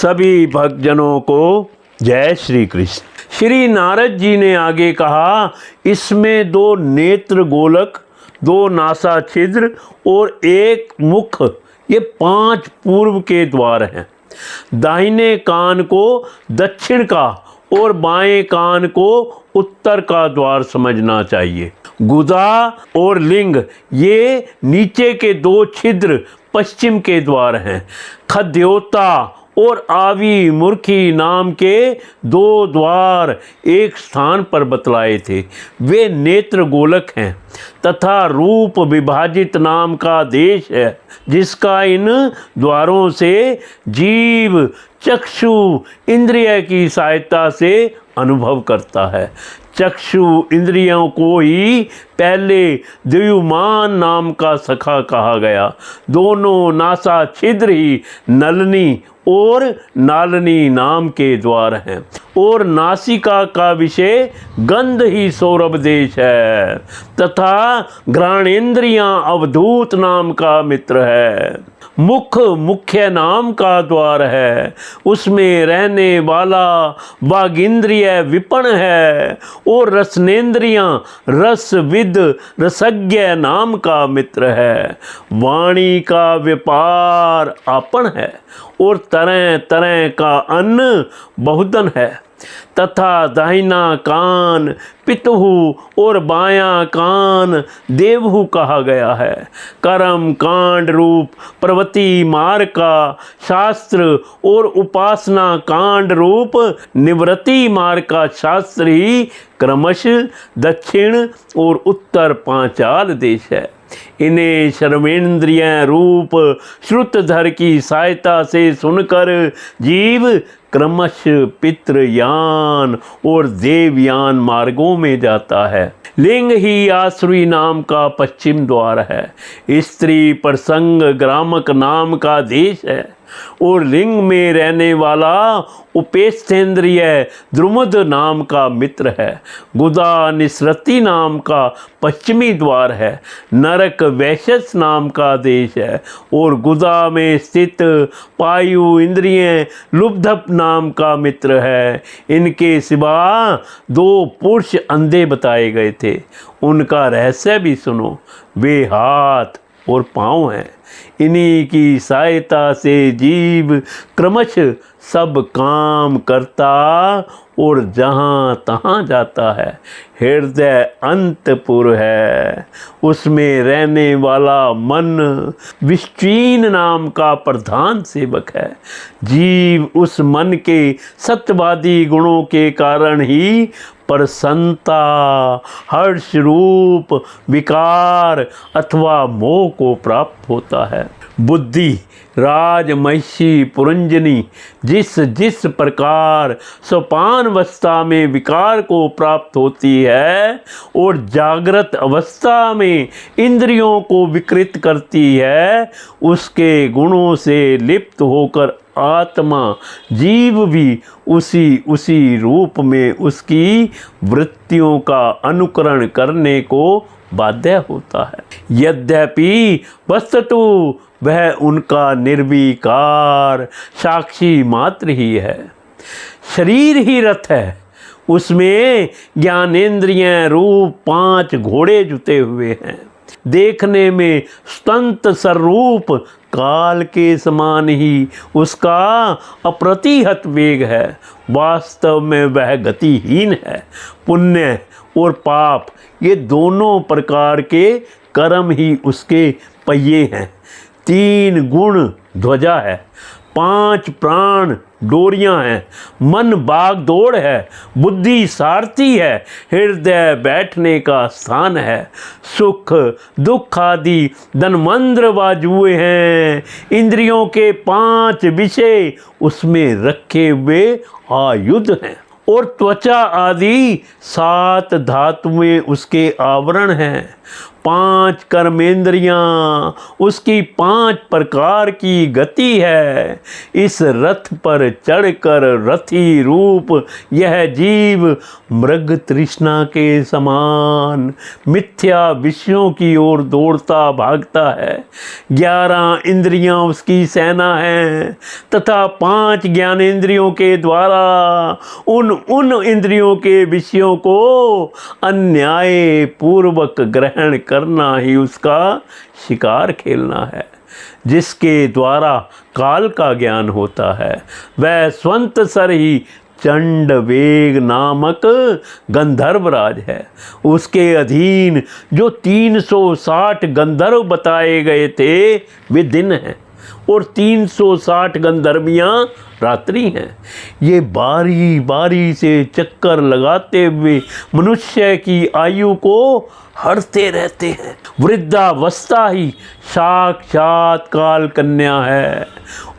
सभी भक्तजनों को जय श्री कृष्ण। श्री नारद जी ने आगे कहा, इसमें 2 नेत्र गोलक, 2 नासा छिद्र और 1 मुख, ये 5 पूर्व के द्वार हैं। दाहिने कान को दक्षिण का और बाएं कान को उत्तर का द्वार समझना चाहिए। गुदा और लिंग, ये नीचे के 2 छिद्र पश्चिम के द्वार हैं। खद्योता और आवी मूर्खी नाम के 2 द्वार एक स्थान पर बतलाए थे, वे नेत्र गोलक हैं। तथा रूप विभाजित नाम का देश है, जिसका इन द्वारों से जीव चक्षु इंद्रिय की सहायता से अनुभव करता है। चक्षु इंद्रियों को ही पहले द्युमान नाम का सखा कहा गया। दोनों नासा छिद्र ही नलनी और नालनी नाम के द्वार हैं, और नासिका का विषय गंध ही सौरभ देश है। तथा घ्राणेन्द्रियां अवधूत नाम का मित्र है। मुख मुख्य नाम का द्वार है, उसमें रहने वाला वागिंद्रिय विपण है, और रसनेन्द्रियां रसविद रसज्ञ नाम का मित्र है। वाणी का व्यापार आपन है, और तरह तरह का अन्न बहुधन है। तथा दाहिना कान पितहु और बायां कान देवहु कहा गया है। कर्म कांड रूप प्रवृत्ति मार्ग का शास्त्र और उपासना कांड रूप निवृत्ति मार्ग का शास्त्र ही क्रमश दक्षिण और उत्तर पांचाल देश है। इन्हें सर्वेंद्रिय रूप श्रुतधर की सहायता से सुनकर जीव क्रमश पितृयान और देवयान मार्गों में जाता है। लिंग ही आश्रवी नाम का पश्चिम द्वार है। स्त्री प्रसंग ग्रामक नाम का देश है, और लिंग में रहने वाला उपेस्थेंद्रिय द्रुमद नाम का मित्र है। गुदा निसृति नाम का पश्चिमी द्वार है। नरक वैशस नाम का देश है, और गुदा में स्थित पायु इंद्रिय लुब्धप नाम का मित्र है। इनके सिवा 2 पुरुष अंधे बताए गए थे, उनका रहस्य भी सुनो। वे हाथ और पाँव हैं। इन्हीं की सहायता से जीव क्रमश सब काम करता और जहाँ तहाँ जाता है। हृदय अंतपुर है, उसमें रहने वाला मन विष्टीन नाम का प्रधान सेवक है। जीव उस मन के सत्यवादी गुणों के कारण ही प्रसन्नता, हर्ष रूप विकार अथवा मोह को प्राप्त होता है। बुद्धि राज महिषी पुरंजनी जिस जिस प्रकार सोपान अवस्था में विकार को प्राप्त होती है और जागृत अवस्था में इंद्रियों को विकृत करती है, उसके गुणों से लिप्त होकर आत्मा जीव भी उसी रूप में उसकी वृत्तियों का अनुकरण करने को बाध्य होता है। यद्यपि वस्तुतः वह उनका निर्विकार साक्षी मात्र ही है। शरीर ही रथ है, उसमें ज्ञानेन्द्रिय रूप 5 घोड़े जुते हुए हैं। देखने में स्तंत स्वरूप काल के समान ही उसका अप्रतिहत वेग है, वास्तव में वह गतिहीन है। पुण्य और पाप ये दोनों प्रकार के कर्म ही उसके पहिए हैं। 3 गुण ध्वजा है, 5 प्राण डोरियां हैं, मन बाग दौड़ है, बुद्धि सारथी है, हृदय बैठने का स्थान है, सुख दुख आदि धनमंद्र बाजुए हैं। इंद्रियों के 5 विषय उसमें रखे हुए आयुध हैं, और त्वचा आदि 7 धातुएं उसके आवरण हैं। 5 कर्मेंद्रियां, उसकी 5 प्रकार की गति है। इस रथ पर चढ़कर रथी रूप यह जीव मृग तृष्णा के समान मिथ्या विषयों की ओर दौड़ता भागता है। 11 इंद्रियां उसकी सेना है तथा 5 ज्ञानेंद्रियों के द्वारा उन इंद्रियों के विषयों को अन्याय पूर्वक ग्रहण करना ही उसका शिकार खेलना है। जिसके द्वारा काल का ज्ञान होता है वह स्वंत सर ही चंड वेग नामक गंधर्वराज है। उसके अधीन जो 360 गंधर्व बताए गए थे वे दिन हैं और 360 गंधर्वियाँ रात्रि हैं। ये बारी बारी से चक्कर लगाते हुए मनुष्य की आयु को हरते रहते हैं। वृद्धावस्था ही साक्षात काल कन्या है,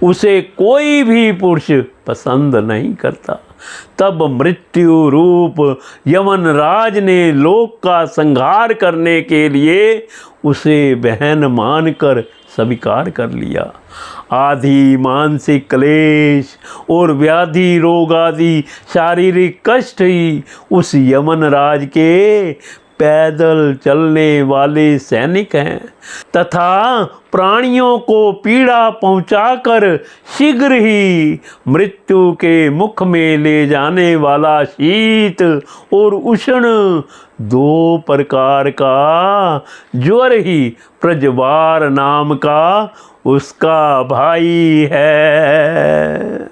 उसे कोई भी पुरुष पसंद नहीं करता। तब मृत्यु रूप यमनराज ने लोक का संहार करने के लिए उसे बहन मानकर स्वीकार कर लिया। आदि मानसिक क्लेश और व्याधि रोग आदि शारीरिक कष्ट ही उस यमनराज के पैदल चलने वाले सैनिक हैं तथा प्राणियों को पीड़ा पहुंचाकर शीघ्र ही मृत्यु के मुख में ले जाने वाला शीत और उष्ण 2 प्रकार का ज्वर ही प्रज्वार नाम का उसका भाई है।